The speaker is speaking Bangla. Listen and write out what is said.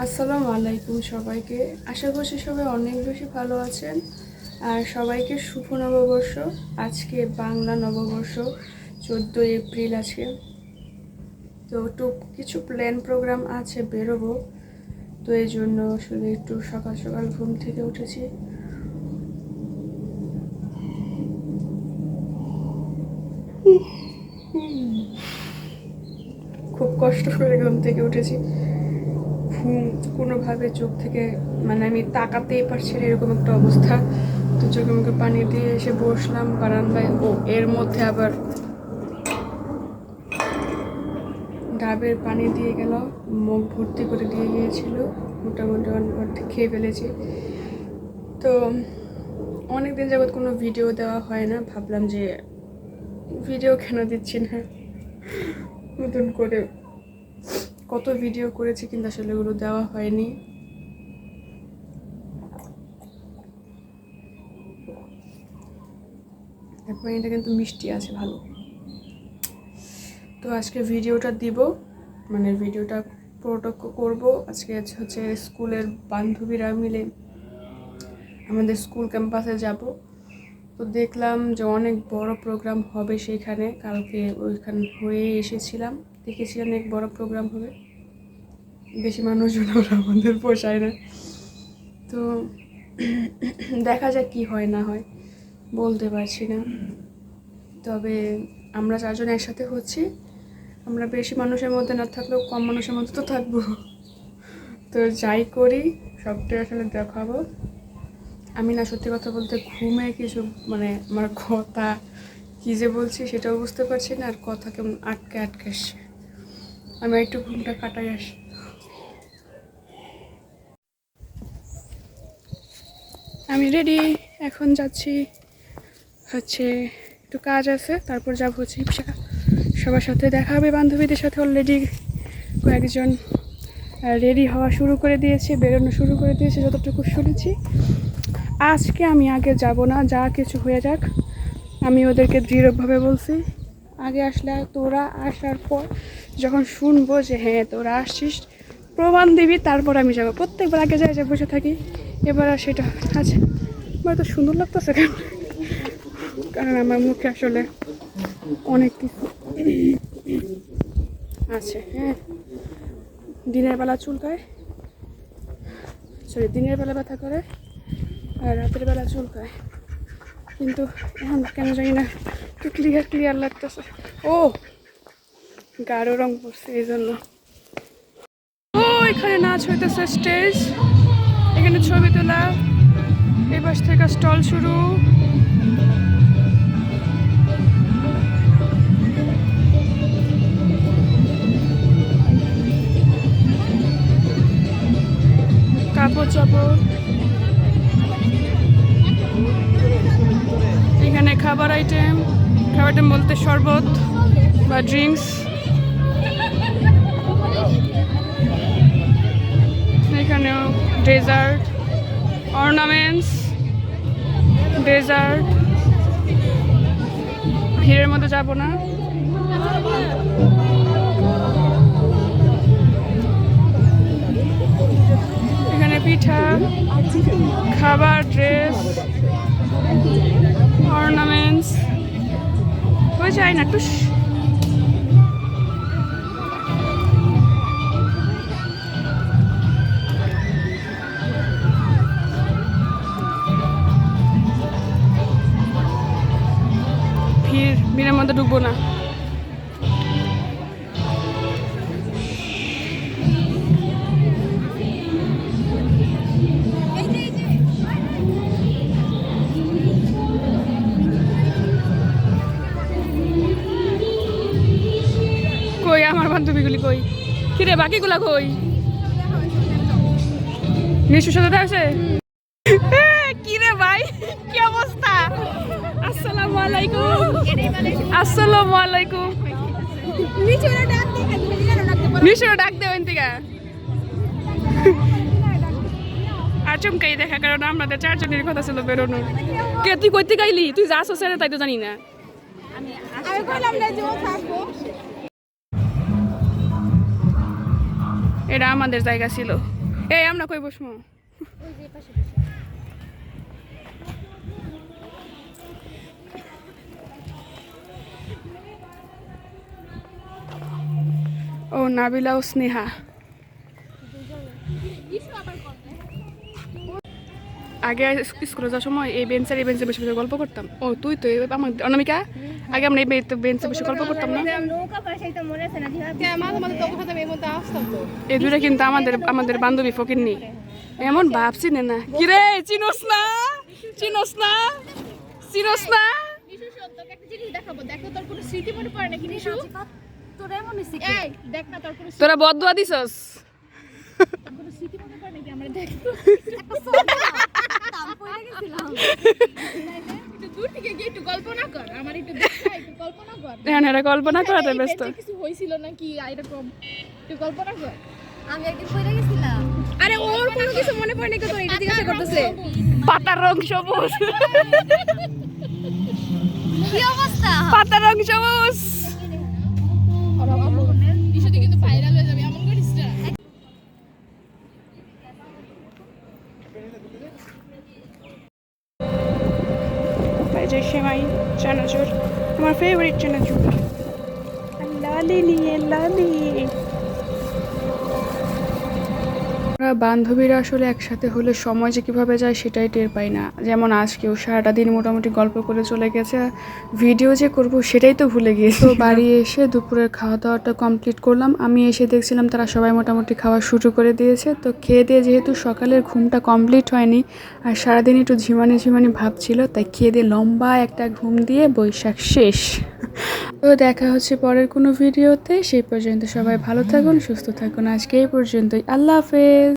আসসালামু আলাইকুম সবাইকে। আশা করছি সবাই অনেক বেশি ভালো আছেন। আর সবাইকে শুভ নববর্ষ। আজকে বাংলা নববর্ষ 14 এপ্রিল আছে। তো কিছু প্ল্যান প্রোগ্রাম আছে, বেরোবো। তো এই জন্য আসলে একটু সকাল সকাল ঘুম থেকে উঠেছি। খুব কষ্ট করে ঘুম থেকে উঠেছি। ঘুম কোনোভাবে চোখ থেকে আমি তাকাতেই পারছি না, এরকম একটা অবস্থা। তো চোখে মুখে পানি দিয়ে এসে বসলাম বারান্দায়। এর মধ্যে আবার ডাবের পানি দিয়ে গেল, মুখ ভর্তি করে দিয়ে গিয়েছিল। মোটামুটি অর্ধেক খেয়ে ফেলেছি। তো অনেক দিন যাবৎ কোনো ভিডিও দেওয়া হয় না, ভাবলাম যে ভিডিও কেন দিচ্ছি না, নতুন করে কত ভিডিও করেছি কিন্তু আসলে ওগুলো দেওয়া হয়নি। পানিটা কিন্তু মিষ্টি আছে, ভালো। তো আজকে ভিডিওটা দিব, ভিডিওটা পুরোটা করবো। আজকে হচ্ছে স্কুলের বান্ধবীরা মিলে আমাদের স্কুল ক্যাম্পাসে যাব। তো দেখলাম যে অনেক বড় প্রোগ্রাম হবে সেইখানে। কালকে ওইখানে হয়ে এসেছিলাম, দেখেছি অনেক বড় প্রোগ্রাম হবে। বেশি মানুষজন আমাদের পোষায় না। তো দেখা যাক কি হয় না হয়, বলতে পারছি না। তবে আমরা চারজন একসাথে হচ্ছি। আমরা বেশি মানুষের মধ্যে না থাকলেও কম মানুষের মধ্যে তো থাকবো। তো যাই করি সবটাই আসলে দেখাবো। আমি না, সত্যি কথা বলতে ঘুমে কিছু আমার কথা কী যে বলছি সেটাও বুঝতে পারছি না, আর কথা কেমন আটকে আটকে আসছে। আমি একটু ঘুমটা কাটাই আসি। আমি রেডি, এখন যাচ্ছি। হচ্ছে একটু কাজ আছে, তারপর যাবো হচ্ছে সবার সাথে দেখা হবে। বান্ধবীদের সাথে অলরেডি কয়েকজন রেডি হওয়া শুরু করে দিয়েছে, বেরোনো শুরু করে দিয়েছে যতটুকু শুনেছি। আজকে আমি আগে যাব না, যা কিছু হয়ে যাক। আমি ওদেরকে দৃঢ়ভাবে বলছি, আগে আসলে তোরা আসার পর যখন শুনবো যে হ্যাঁ তোরা আসছিস, প্রমাণ দিবি, তারপর আমি যাবো। প্রত্যেকবার আগে যাই যা বসে থাকি, এবার আর সেটা আছে। আমার তো সুন্দর লাগতেছে কেন, কারণ আমার মুখে আসলে অনেক কিছু আছে। হ্যাঁ, দিনের বেলা চুলকায়, দিনের বেলা ব্যথা করে, আর রাতের বেলা চুলকায়। কিন্তু এখন কেন জানি না একটু ক্লিয়ার লাগতেছে। ও গাঢ় রং পড়ছে এই জন্য। ও এখানে নাচ হইতেছে, স্টেজ, এখানে ছবি তোলা, এই পাশ থেকে স্টল শুরু। কাপড় চাপড়, এখানে খাবার আইটেম বলতে শরবত বা ড্রিঙ্কস। এখানেও ডেজার্ট, অর্নামেন্টস, ডেজার্ট। ভিড়ের মধ্যে যাব না। এখানে পিঠা, খাবার, ড্রেস, অর্নামেন্টস। হয়ে যায় না টুস। ভিড়ের মধ্যে ঢুকবো না। কই আমার বান্ধবীগুলি কই? কিরে বাকিগুলা কই? নিশুর সাথে আছে? কিরে ভাই, কি অবস্থা? আসসালামু আলাইকুম। আসসালামু আলাইকুম। নিশুর ডাক দে ওইন থেকে। আর চমকাই দেখা, কারণ আমাদের চারজনের কথা ছিল বেরোনোর। কে তুই কইতে গাইলি? তুই যা আসো তাই তো জানি না। এটা আমাদের জায়গা ছিল, এই আমরা কই বসমু? ওই যে পাশে পাশে। ও নাবিলা ও স্নেহা। আগে স্কুলে যাওয়ার সময় এই বেঞ্চে বসে বসে গল্প করতাম। ও তুই তো আমার অনামিকা, আগে আমরা এই বেঞ্চে বসে গল্প করতাম না? নৌকা পাশাইতে মনে আছে না এই দুইটা কিন্তু আমাদের বান্ধবী ফকিন্নি। এমন ভাবছি না কিরে, চিনোস না চিনোস না চিনোস না? তোরা বদদুয়া দিছস? কল্পনা করাতে ব্যস্ত। আমি একদিন কইরা গেছিলাম। আরে ওর কোনো কিছু মনে পড়ে নাকি? তোর এটা জিজ্ঞাসা করতেছে। পাতার রং সবুজ। কি অবস্থা? পাতার রং সবুজ। বিষয়টা কিন্তু ভাইরাল হয়ে যাবে, এমন করিস না। এই যে সেমাই চানাচুর, আমার ফেভারিট চানাচুর। লালি নিয়ে লালি। বান্ধবীরা আসলে একসাথে হলে সময় যে কীভাবে যায় সেটাই টের পাই না। যেমন আজকেও সারাটা দিন মোটামুটি গল্প করে চলে গেছে, ভিডিও যে করব সেটাই তো ভুলে গিয়েছি। তো বাড়ি এসে দুপুরের খাওয়া দাওয়াটা কমপ্লিট করলাম। আমি এসে দেখছিলাম তারা সবাই মোটামুটি খাওয়া শুরু করে দিয়েছে। তো খেয়ে দিয়ে যেহেতু সকালের ঘুমটা কমপ্লিট হয়নি আর সারাদিন একটু ঝিমানি ভাবছিল, তাই খেয়ে দিয়ে লম্বা একটা ঘুম দিয়ে বৈশাখ শেষ। তো দেখা হচ্ছে পরের কোনো ভিডিওতে। সেই পর্যন্ত সবাই ভালো থাকুন, সুস্থ থাকুন। আজকে এই পর্যন্তই। আল্লাহ হাফেজ।